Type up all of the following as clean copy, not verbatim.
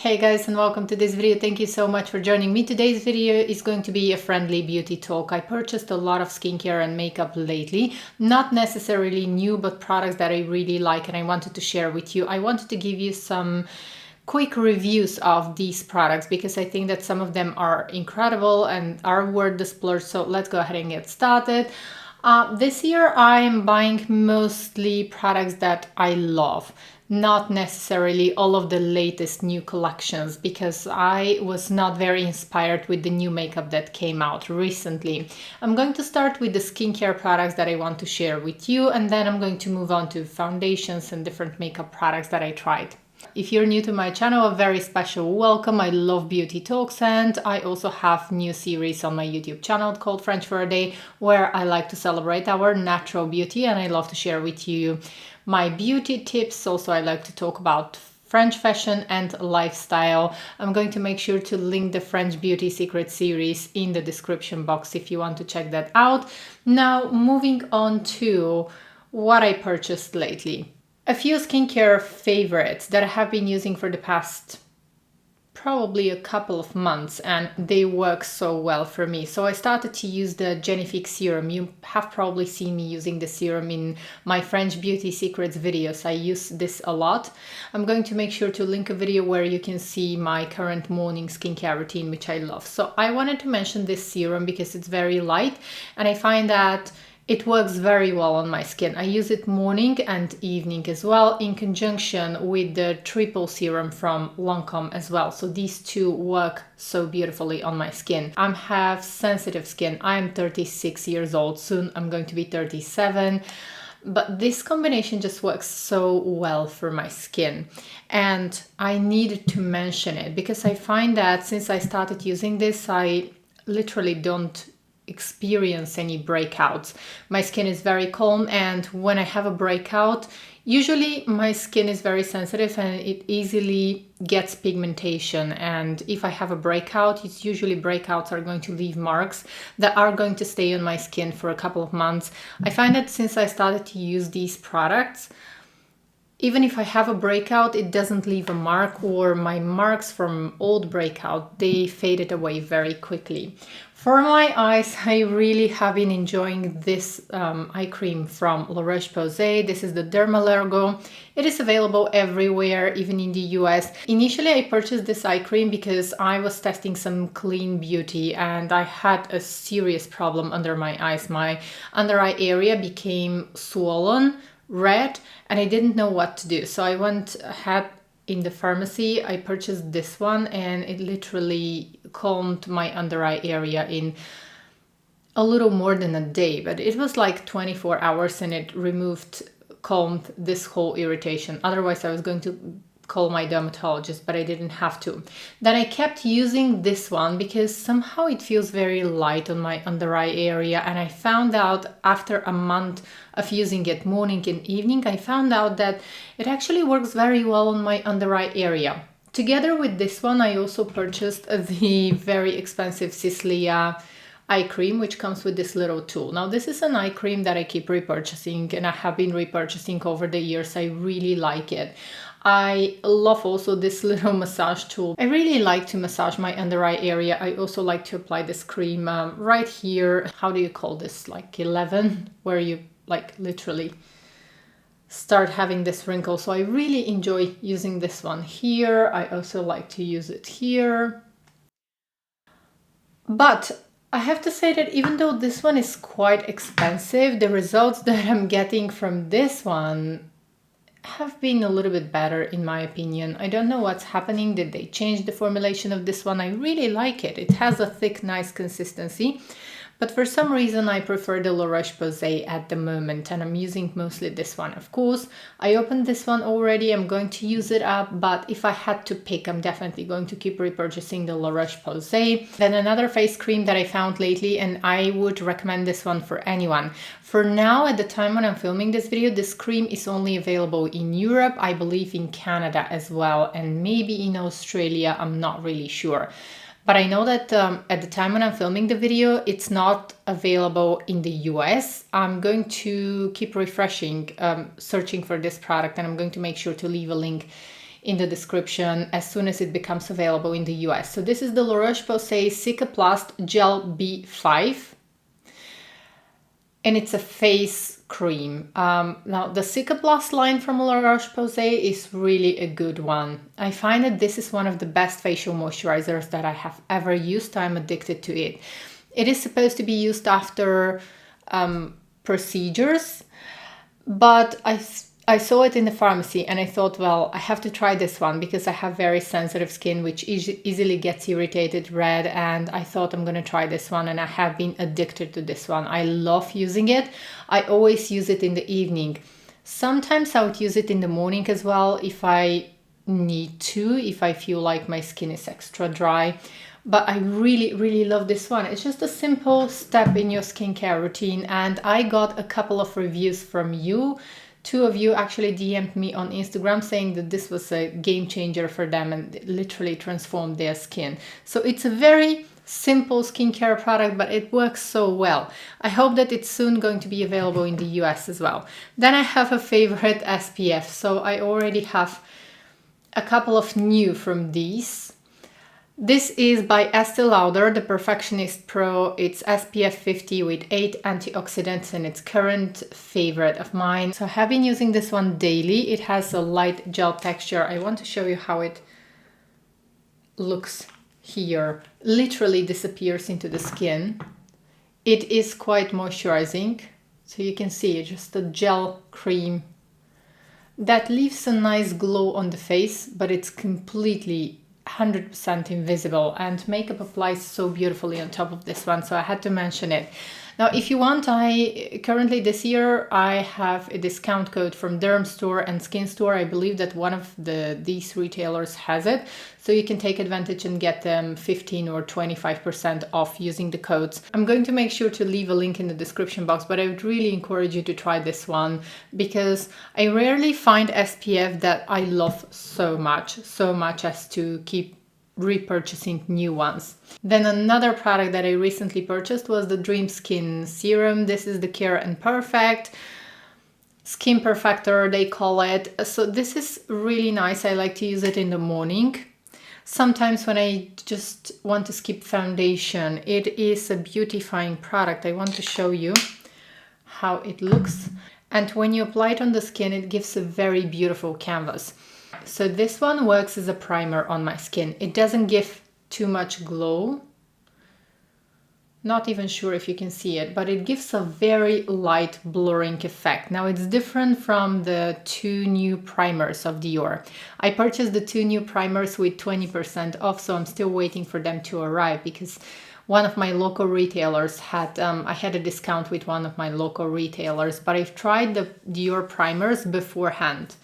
Hey guys, and welcome to this video. Thank you so much for joining me. Today's video is going to be a friendly beauty talk. I purchased a lot of skincare and makeup lately, not necessarily new, but products that I really like and I wanted to share with you. I wanted to give you some quick reviews of these products because I think that some of them are incredible and are worth the splurge. So let's go ahead and get started. This year I'm buying mostly products that I love, not necessarily all of the latest new collections, because I was not very inspired with the new makeup that came out recently. I'm going to start with the skincare products that I want to share with you, and then I'm going to move on to foundations and different makeup products that I tried. If you're new to my channel, a very special welcome. I love beauty talks, and I also have new series on my YouTube channel called French for a Day, where I like to celebrate our natural beauty and I love to share with you my beauty tips. Also, I like to talk about French fashion and lifestyle. I'm going to make sure to link the French Beauty Secret series in the description box if you want to check that out. Now, moving on to what I purchased lately. A few skincare favorites that I have been using for the past probably a couple of months, and they work so well for me. So I started to use the Genifique serum. You have probably seen me using the serum in my French Beauty Secrets videos. I use this a lot. I'm going to make sure to link a video where you can see my current morning skincare routine, which I love. So I wanted to mention this serum because it's very light and I find that it works very well on my skin. I use it morning and evening as well, in conjunction with the triple serum from Lancome as well. So these two work so beautifully on my skin. I have sensitive skin. I am 36 years old. Soon I'm going to be 37. But this combination just works so well for my skin. And I needed to mention it because I find that since I started using this, I literally don't experience any breakouts. My skin is very calm, and when I have a breakout, usually my skin is very sensitive and it easily gets pigmentation, and if I have a breakout, it's usually breakouts are going to leave marks that are going to stay on my skin for a couple of months. I find that since I started to use these products, even if I have a breakout, it doesn't leave a mark, or my marks from old breakout, they faded away very quickly. For my eyes, I really have been enjoying this eye cream from La Roche-Posay. This is the Dermalergo. It is available everywhere, even in the US. Initially, I purchased this eye cream because I was testing some clean beauty and I had a serious problem under my eyes. My under eye area became swollen, red, and I didn't know what to do. So I went ahead in the pharmacy. I purchased this one and it literally calmed my under eye area in a little more than a day, but it was like 24 hours and it calmed this whole irritation. Otherwise I was going to call my dermatologist, but I didn't have to. Then I kept using this one because somehow it feels very light on my under eye area, and I found out after a month of using it morning and evening, I found out that it actually works very well on my under eye area. Together with this one, I also purchased the very expensive Ciclia eye cream, which comes with this little tool. Now, this is an eye cream that I keep repurchasing and I have been repurchasing over the years. I really like it. I love also this little massage tool. I really like to massage my under eye area. I also like to apply this cream right here. How do you call this? Like 11, where you like literally start having this wrinkle. So I really enjoy using this one here. I also like to use it here. But I have to say that even though this one is quite expensive, the results that I'm getting from this one have been a little bit better in my opinion. I don't know what's happening. Did they change the formulation of this one? I really like it. It has a thick, nice consistency. But for some reason, I prefer the La Roche-Posay at the moment, and I'm using mostly this one. Of course, I opened this one already. I'm going to use it up, but if I had to pick, I'm definitely going to keep repurchasing the La Roche-Posay. Then another face cream that I found lately, and I would recommend this one for anyone. For now, at the time when I'm filming this video, this cream is only available in Europe, I believe in Canada as well, and maybe in Australia, I'm not really sure. But I know that at the time when I'm filming the video, it's not available in the US. I'm going to keep refreshing, searching for this product, and I'm going to make sure to leave a link in the description as soon as it becomes available in the US. So this is the La Roche-Posay Cicaplast Gel B5. And it's a face cream. Now, the Cicaplast line from La Roche-Posay is really a good one. I find that this is one of the best facial moisturizers that I have ever used. I'm addicted to it. It is supposed to be used after procedures, but I saw it in the pharmacy and I thought, well, I have to try this one because I have very sensitive skin which easily gets irritated, red, and I thought I'm going to try this one, and I have been addicted to this one. I love using it. I always use it in the evening. Sometimes I would use it in the morning as well if I need to, if I feel like my skin is extra dry. But I really love this one. It's just a simple step in your skincare routine, and I got a couple of reviews from you. 2 of you actually DM'd me on Instagram saying that this was a game changer for them and it literally transformed their skin. So it's a very simple skincare product, but it works so well. I hope that it's soon going to be available in the US as well. Then I have a favorite SPF. So I already have a couple of new from these. This is by Estee Lauder, the Perfectionist Pro. It's SPF 50 with 8 antioxidants and it's current favorite of mine. So I have been using this one daily. It has a light gel texture. I want to show you how it looks here. Literally disappears into the skin. It is quite moisturizing. So you can see it's just a gel cream that leaves a nice glow on the face, but it's completely 100% invisible, and makeup applies so beautifully on top of this one, so I had to mention it. Now, if you want, I currently this year I have a discount code from Derm Store and Skin Store. I believe that one of these retailers has it, so you can take advantage and get them 15 or 25% off using the codes. I'm going to make sure to leave a link in the description box, but I would really encourage you to try this one because I rarely find SPF that I love so much as to keep repurchasing new ones. Then another product that I recently purchased was the Dream Skin Serum. This is the Care and Perfect Skin Perfector, they call it. So this is really nice. I like to use it in the morning. Sometimes when I just want to skip foundation. It is a beautifying product. I want to show you how it looks. And when you apply it on the skin, it gives a very beautiful canvas. So this one works as a primer on my skin. It doesn't give too much glow. Not even sure if you can see it, but it gives a very light blurring effect. Now it's different from the 2 new primers of Dior. I purchased the 2 new primers with 20% off, so I'm still waiting for them to arrive because one of my local retailers had, I had a discount with one of my local retailers, but I've tried the Dior primers beforehand.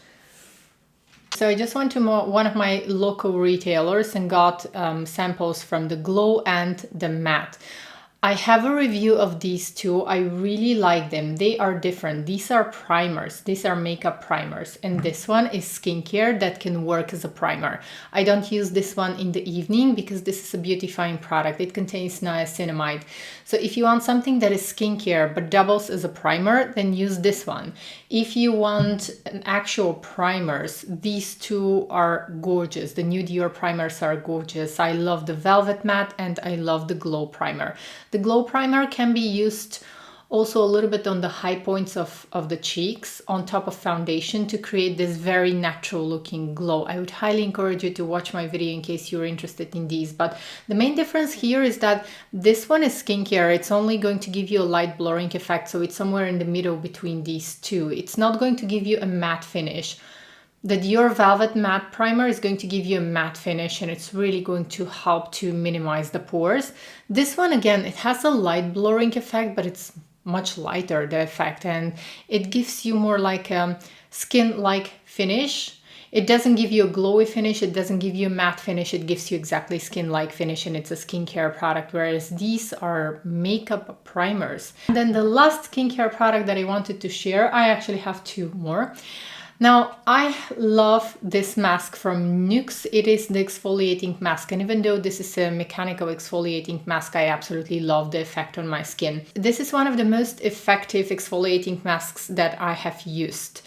So I just went to one of my local retailers and got samples from the Glow and the Matte. I have a review of these two. I really like them. They are different. These are primers. These are makeup primers. And this one is skincare that can work as a primer. I don't use this one in the evening because this is a beautifying product. It contains niacinamide. So if you want something that is skincare but doubles as a primer, then use this one. If you want an actual primers, these two are gorgeous. The new Dior primers are gorgeous. I love the Velvet Matte and I love the Glow Primer. The Glow Primer can be used also a little bit on the high points of the cheeks on top of foundation to create this very natural looking glow. I would highly encourage you to watch my video in case you're interested in these. But the main difference here is that this one is skincare. It's only going to give you a light blurring effect. So it's somewhere in the middle between these two. It's not going to give you a matte finish. The Dior Velvet Matte Primer is going to give you a matte finish and it's really going to help to minimize the pores. This one, again, it has a light blurring effect, but it's much lighter, the effect, and it gives you more like a skin-like finish. It doesn't give you a glowy finish, it doesn't give you a matte finish, it gives you exactly skin-like finish, and it's a skincare product, whereas these are makeup primers. And then the last skincare product that I wanted to share, I actually have 2 more. Now, I love this mask from NYX. It is the exfoliating mask, and even though this is a mechanical exfoliating mask, I absolutely love the effect on my skin. This is one of the most effective exfoliating masks that I have used,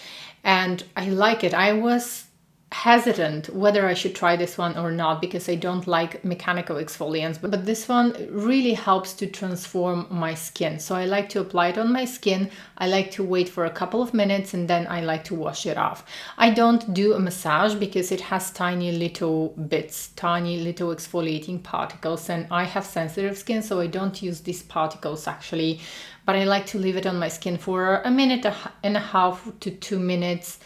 and I like it. I was hesitant whether I should try this one or not because I don't like mechanical exfoliants, but this one really helps to transform my skin. So I like to apply it on my skin. I like to wait for a couple of minutes and then I like to wash it off. I don't do a massage because it has tiny little bits, tiny little exfoliating particles, and I have sensitive skin, so I don't use these particles actually, but I like to leave it on my skin for a minute and a half to 2 minutes.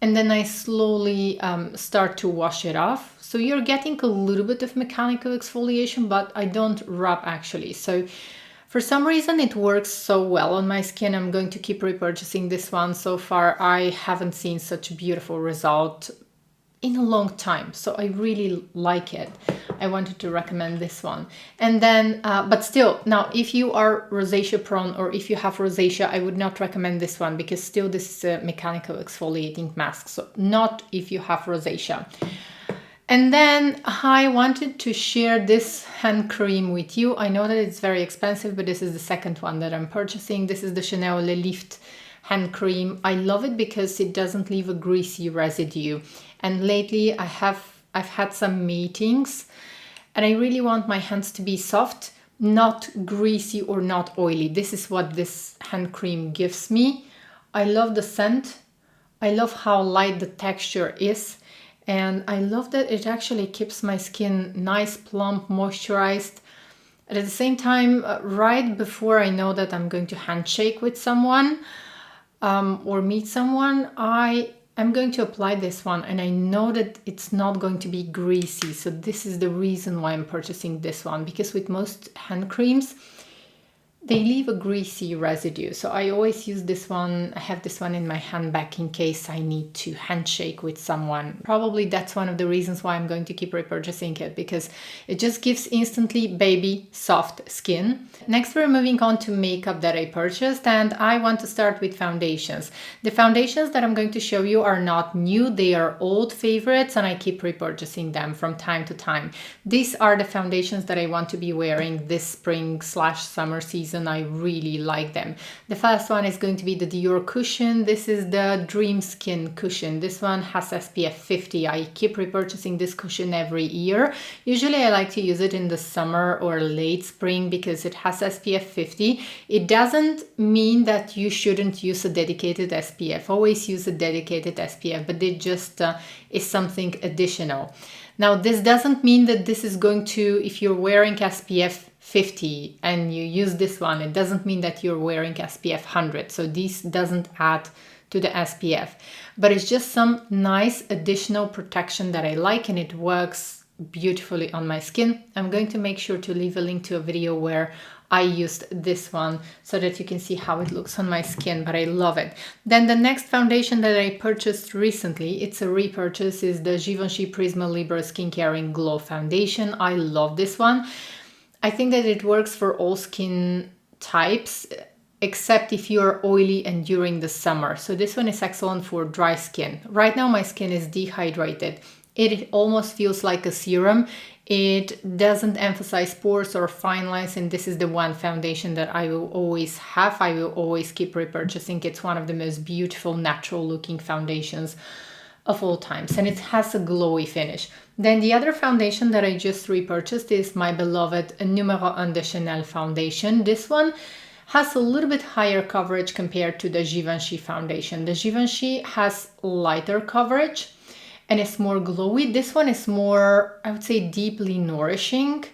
And then I slowly start to wash it off. So you're getting a little bit of mechanical exfoliation, but I don't rub actually. So for some reason it works so well on my skin. I'm going to keep repurchasing this one. So far I haven't seen such a beautiful result in a long time, so I really like it. I wanted to recommend this one. And then but still, now if you are rosacea prone or if you have rosacea, I would not recommend this one because still this is a mechanical exfoliating mask, so not if you have rosacea. And then I wanted to share this hand cream with you. I know that it's very expensive, but this is the second one that I'm purchasing. This is the Chanel Le Lift hand cream. I love it because it doesn't leave a greasy residue. And lately I've had some meetings and I really want my hands to be soft, not greasy or not oily. This is what this hand cream gives me. I love the scent. I love how light the texture is. And I love that it actually keeps my skin nice, plump, moisturized. And at the same time, right before I know that I'm going to handshake with someone or meet someone, I'm going to apply this one, and I know that it's not going to be greasy. So this is the reason why I'm purchasing this one, because with most hand creams, they leave a greasy residue. So I always use this one. I have this one in my handbag in case I need to handshake with someone. Probably that's one of the reasons why I'm going to keep repurchasing it, because it just gives instantly baby soft skin. Next, we're moving on to makeup that I purchased, and I want to start with foundations. The foundations that I'm going to show you are not new. They are old favorites and I keep repurchasing them from time to time. These are the foundations that I want to be wearing this spring/summer season. I really like them. The first one is going to be the Dior cushion. This is the Dream Skin cushion. This one has SPF 50. I keep repurchasing this cushion every year. Usually I like to use it in the summer or late spring because it has SPF 50. It doesn't mean that you shouldn't use a dedicated SPF. Always use a dedicated SPF, but it just is something additional. Now, this doesn't mean that this is going to, if you're wearing SPF 50 and you use this one, it doesn't mean that you're wearing SPF 100. So this doesn't add to the SPF, but it's just some nice additional protection that I like, and it works beautifully on my skin. I'm going to make sure to leave a link to a video where I used this one so that you can see how it looks on my skin, but I love it. Then the next foundation that I purchased recently, it's a repurchase, is the Givenchy Prisme Libre Skincare and Glow Foundation. I love this one. I think that it works for all skin types, except if you're oily and during the summer. So this one is excellent for dry skin. Right now my skin is dehydrated. It almost feels like a serum. It doesn't emphasize pores or fine lines, and this is the one foundation that I will always have. I will always keep repurchasing. It's one of the most beautiful natural looking foundations of all times, and it has a glowy finish. Then the other foundation that I just repurchased is my beloved Numéro 1 de Chanel foundation. This one has a little bit higher coverage compared to the Givenchy foundation. The Givenchy has lighter coverage and it's more glowy. This one is more, I would say, deeply nourishing.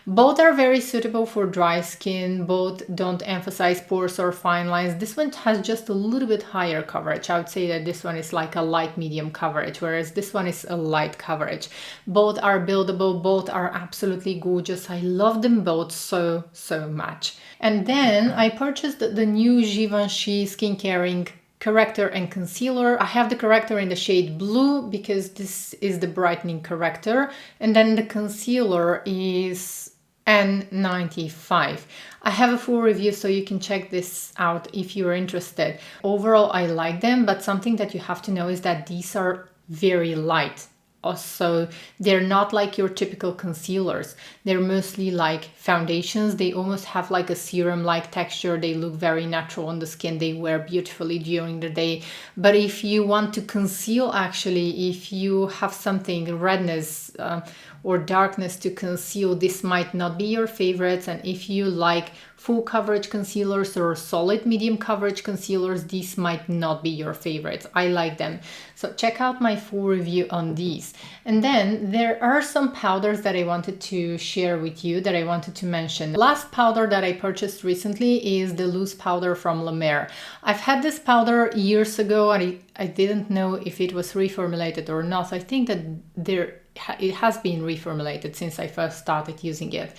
Both are very suitable for dry skin. Both don't emphasize pores or fine lines. This one has just a little bit higher coverage. I would say that this one is like a light medium coverage, whereas this one is a light coverage. Both are buildable. Both are absolutely gorgeous. I love them both so much. And then I purchased the new Givenchy Skincare corrector and concealer. I have the corrector in the shade blue because this is the brightening corrector, and then the concealer is N95. I have a full review, so you can check this out if you're interested. Overall, I like them, but something that you have to know is that these are very light. Also, they're not like your typical concealers. They're mostly like foundations. They almost have like a serum-like texture. They look very natural on the skin. They wear beautifully during the day. But if you want to conceal, actually, if you have something, redness or darkness to conceal, this might not be your favorites. And if you like full coverage concealers or solid medium coverage concealers, these might not be your favorites. I like them. So check out my full review on these. And then there are some powders that I wanted to share with you, that I wanted to mention. The last powder that I purchased recently is the loose powder from La Mer. I've had this powder years ago and I didn't know if it was reformulated or not. I think that it has been reformulated since I first started using it.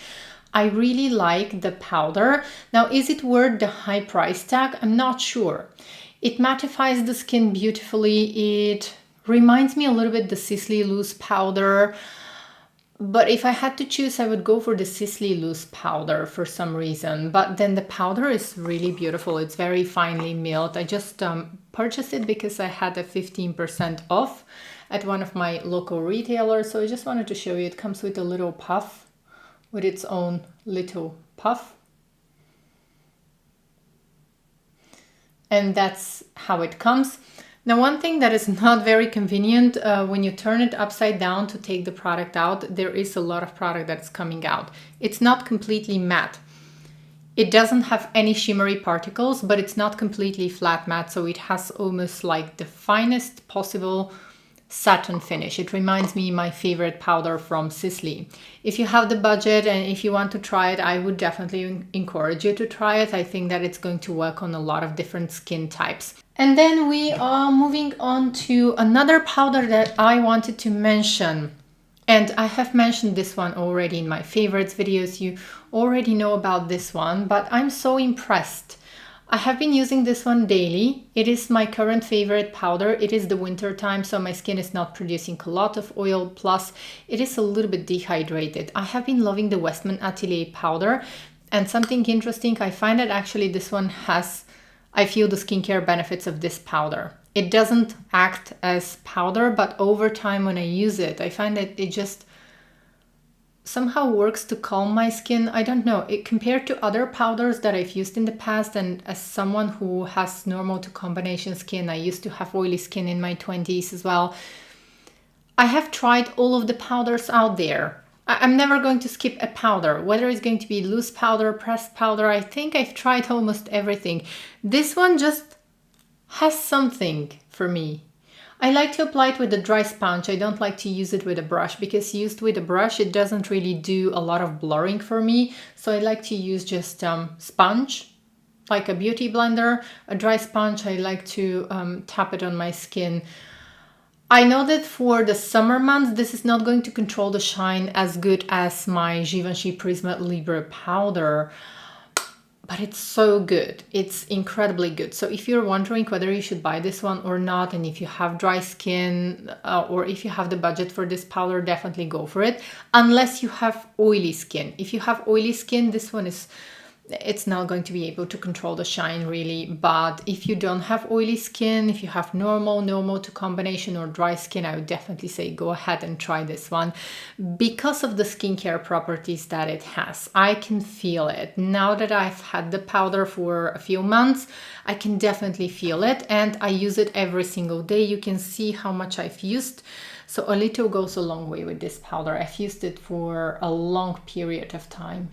I really like the powder. Now, is it worth the high price tag? I'm not sure. It mattifies the skin beautifully. It reminds me a little bit the Sisley loose powder. But if I had to choose, I would go for the Sisley loose powder for some reason. But then the powder is really beautiful. It's very finely milled. I just purchased it because I had a 15% off at one of my local retailers. So I just wanted to show you. It comes with a little puff, with its own little puff. And that's how it comes. Now, one thing that is not very convenient, when you turn it upside down to take the product out, there is a lot of product that's coming out. It's not completely matte. It doesn't have any shimmery particles, but it's not completely flat matte, so it has almost like the finest possible satin finish. It reminds me of my favorite powder from Sisley. If you have the budget and if you want to try it, I would definitely encourage you to try it. I think that it's going to work on a lot of different skin types. And then we are moving on to another powder that I wanted to mention. And I have mentioned this one already in my favorites videos. You already know about this one, but I'm so impressed. I have been using this one daily. It is my current favorite powder. It is the winter time, so my skin is not producing a lot of oil, plus it is a little bit dehydrated. I have been loving the Westman Atelier powder, and something interesting, I find that actually this one has, I feel the skincare benefits of this powder. It doesn't act as powder, but over time when I use it, I find that it just somehow works to calm my skin. I don't know, it compared to other powders that I've used in the past, and as someone who has normal to combination skin, I used to have oily skin in my 20s as well. I have tried all of the powders out there. I'm never going to skip a powder, whether it's going to be loose powder, pressed powder. I think I've tried almost everything. This one just has something for me. I like to apply it with a dry sponge. I don't like to use it with a brush, because used with a brush, it doesn't really do a lot of blurring for me. So I like to use just sponge, like a beauty blender, a dry sponge. I like to tap it on my skin. I know that for the summer months, this is not going to control the shine as good as my Givenchy Prisme Libre powder. But it's so good. It's incredibly good. So if you're wondering whether you should buy this one or not, and if you have dry skin or if you have the budget for this powder, definitely go for it. Unless you have oily skin. If you have oily skin, this one it's not going to be able to control the shine really. But if you don't have oily skin, if you have normal to combination or dry skin, I would definitely say go ahead and try this one, because of the skincare properties that it has. I can feel it. Now that I've had the powder for a few months, I can definitely feel it, and I use it every single day. You can see how much I've used. So a little goes a long way with this powder. I've used it for a long period of time.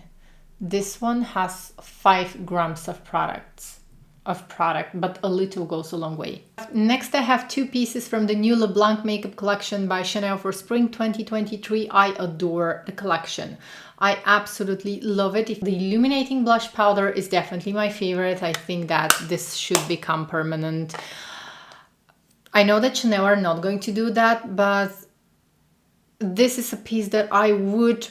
This one has 5 grams of product, but a little goes a long way. Next, I have 2 pieces from the new Blanc makeup collection by Chanel for spring 2023. I adore the collection. I absolutely love it. The illuminating blush powder is definitely my favorite. I think that this should become permanent. I know that Chanel are not going to do that, but this is a piece that I would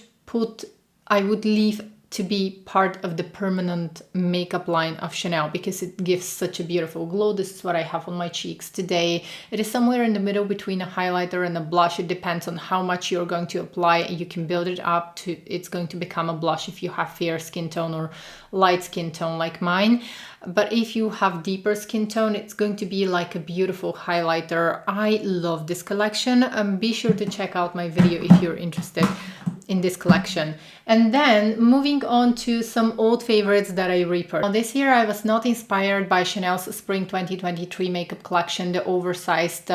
leave to be part of the permanent makeup line of Chanel because it gives such a beautiful glow. This is what I have on my cheeks today. It is somewhere in the middle between a highlighter and a blush. It depends on how much you're going to apply. You can build it up to, it's going to become a blush if you have fair skin tone or light skin tone like mine. But if you have deeper skin tone, it's going to be like a beautiful highlighter. I love this collection. Be sure to check out my video if you're interested in this collection. And then moving on to some old favorites that I repurchased. This year I was not inspired by Chanel's Spring 2023 makeup collection, the oversized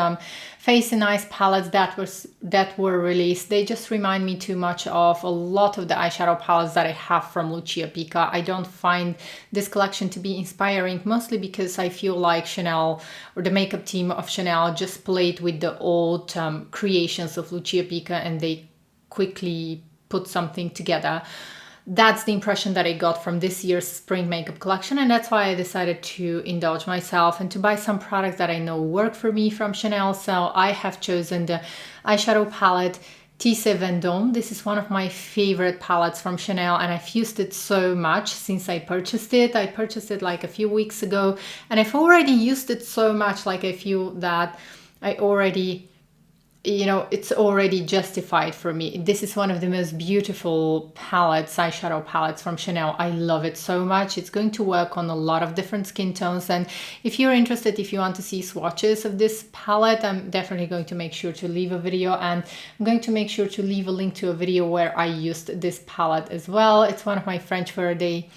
face and eyes palettes that were released. They just remind me too much of a lot of the eyeshadow palettes that I have from Lucia Pica. I don't find this collection to be inspiring, mostly because I feel like Chanel or the makeup team of Chanel just played with the old creations of Lucia Pica and they quickly put something together. That's the impression that I got from this year's spring makeup collection, and that's why I decided to indulge myself and to buy some products that I know work for me from Chanel. So I have chosen the eyeshadow palette Tissé Vendôme. This is one of my favorite palettes from Chanel, and I've used it so much since I purchased it. I purchased it like a few weeks ago, and I've already used it so much, like I feel that I already, you know, it's already justified for me. This is one of the most beautiful palettes, eyeshadow palettes from Chanel. I love it so much. It's going to work on a lot of different skin tones. And if you're interested, if you want to see swatches of this palette, I'm definitely going to make sure to leave a video, and I'm going to make sure to leave a link to a video where I used this palette as well. It's one of my French for a Day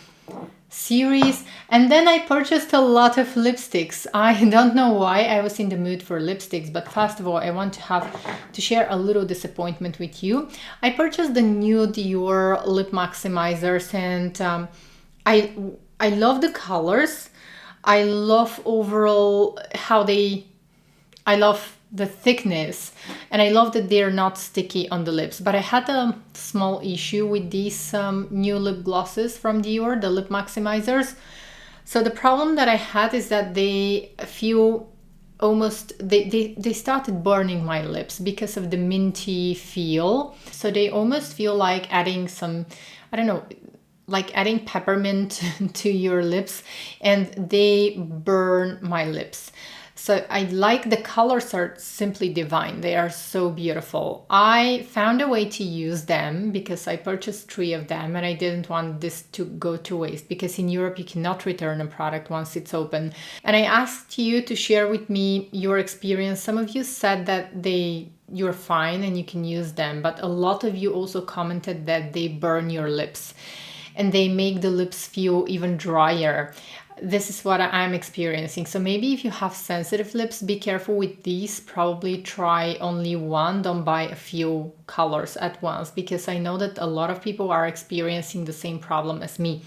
series. And then I purchased a lot of lipsticks. I don't know why I was in the mood for lipsticks, but first of all, I want to share a little disappointment with you. I purchased the new Dior lip maximizers, and I love the colors. I love overall how I love the thickness, and I love that they're not sticky on the lips. But I had a small issue with these new lip glosses from Dior, the lip maximizers. So the problem that I had is that they feel almost, they started burning my lips because of the minty feel. So they almost feel like adding some, I don't know, like adding peppermint to your lips, and they burn my lips. So I like, the colors are simply divine. They are so beautiful. I found a way to use them because I purchased 3 of them, and I didn't want this to go to waste because in Europe you cannot return a product once it's open. And I asked you to share with me your experience. Some of you said that you're fine and you can use them, but a lot of you also commented that they burn your lips and they make the lips feel even drier. This is what I'm experiencing. So maybe if you have sensitive lips, be careful with these. Probably try only one. Don't buy a few colors at once, because I know that a lot of people are experiencing the same problem as me.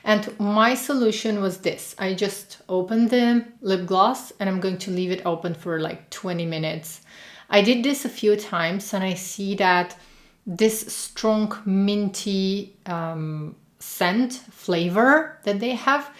And my solution was this. I just opened the lip gloss and I'm going to leave it open for like 20 minutes. I did this a few times and I see that this strong minty scent flavor that they have,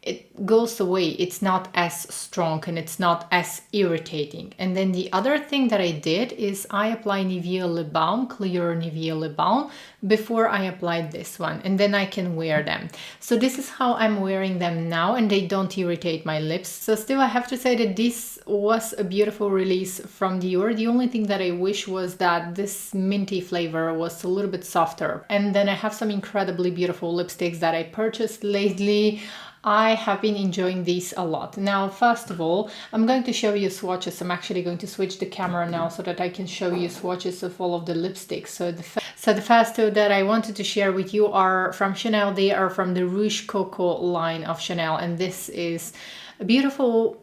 it goes away. It's not as strong and it's not as irritating. And then the other thing that I did is I apply Nivea lip balm, clear Nivea lip balm, before I applied this one, and then I can wear them. So this is how I'm wearing them now, and they don't irritate my lips. So still I have to say that this was a beautiful release from Dior. The only thing that I wish was that this minty flavor was a little bit softer. And then I have some incredibly beautiful lipsticks that I purchased lately. I have been enjoying these a lot. Now, first of all, I'm going to show you swatches. I'm actually going to switch the camera now so that I can show you swatches of all of the lipsticks. So the first 2 that I wanted to share with you are from Chanel. They are from the Rouge Coco line of Chanel, and this is a beautiful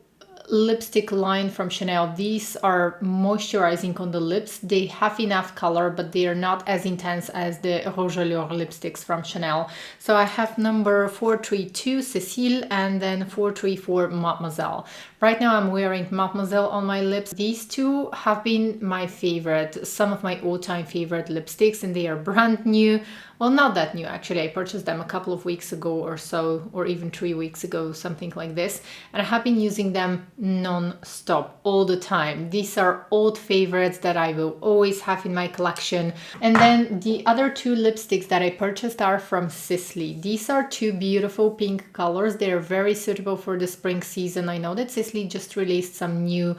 lipstick line from Chanel. These are moisturizing on the lips. They have enough color, but they are not as intense as the Rouge Allure lipsticks from Chanel. So I have number 432 Cécile and then 434 Mademoiselle. Right now I'm wearing Mademoiselle on my lips. These 2 have been my favorite, some of my all-time favorite lipsticks, and they are brand new. Well, not that new actually. I purchased them a couple of weeks ago or so, or even 3 weeks ago, something like this. And I have been using them non-stop all the time. These are old favorites that I will always have in my collection. And then the other two lipsticks that I purchased are from Sisley. These are two beautiful pink colors. They are very suitable for the spring season. I know that Sisley just released some new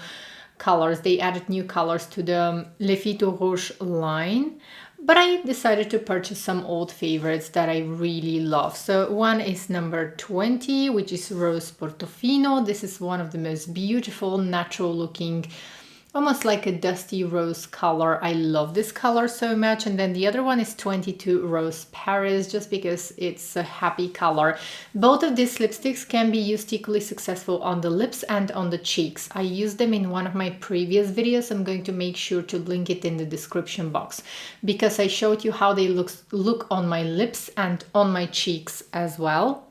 colors. They added new colors to the Les Filles Rouge line. But I decided to purchase some old favorites that I really love. So one is number 20, which is Rose Portofino. This is one of the most beautiful, natural looking, almost like a dusty rose color. I love this color so much. And then the other one is 22 Rose Paris, just because it's a happy color. Both of these lipsticks can be used equally successful on the lips and on the cheeks. I used them in one of my previous videos. I'm going to make sure to link it in the description box, because I showed you how they look on my lips and on my cheeks as well.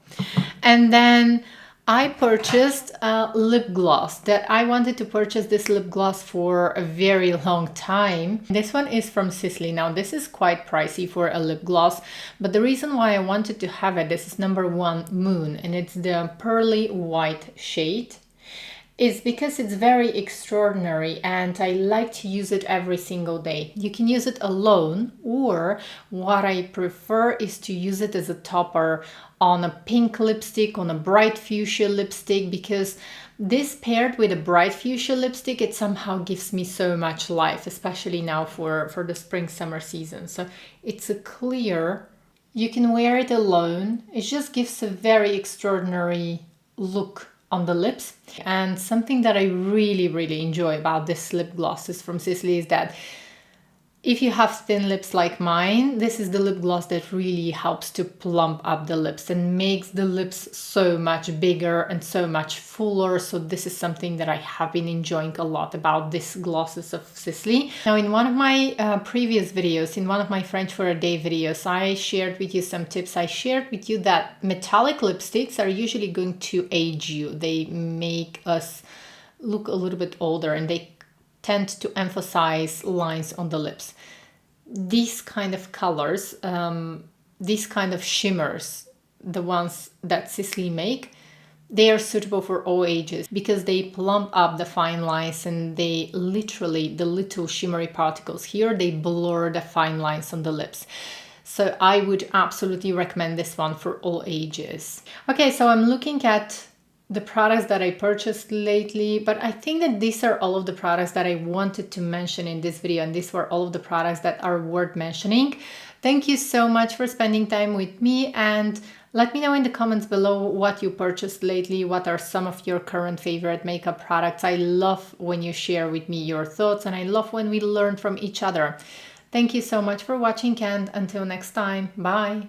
And then I purchased a lip gloss that I wanted to purchase this lip gloss for a very long time. This one is from Sisley. Now this is quite pricey for a lip gloss, but the reason why I wanted to have it, this is number 1 Moon, and it's the pearly white shade, is because it's very extraordinary and I like to use it every single day. You can use it alone, or what I prefer is to use it as a topper on a pink lipstick, on a bright fuchsia lipstick, because this paired with a bright fuchsia lipstick, it somehow gives me so much life, especially now for the spring summer season. So it's a clear, you can wear it alone. It just gives a very extraordinary look on the lips. And something that I really enjoy about this lip gloss is from Sisley is that if you have thin lips like mine, this is the lip gloss that really helps to plump up the lips and makes the lips so much bigger and so much fuller. So this is something that I have been enjoying a lot about these glosses of Sisley. Now in one of my previous videos, in one of my French for a Day videos, I shared with you some tips. I shared with you that metallic lipsticks are usually going to age you. They make us look a little bit older and they tend to emphasize lines on the lips. These kind of colors, these kind of shimmers, the ones that Sisley make, they are suitable for all ages because they plump up the fine lines and they literally, the little shimmery particles here, they blur the fine lines on the lips. So I would absolutely recommend this one for all ages. Okay, so I'm looking at the products that I purchased lately, but I think that these are all of the products that I wanted to mention in this video, and these were all of the products that are worth mentioning. Thank you so much for spending time with me, and let me know in the comments below what you purchased lately, what are some of your current favorite makeup products. I love when you share with me your thoughts, and I love when we learn from each other. Thank you so much for watching, and until next time, bye!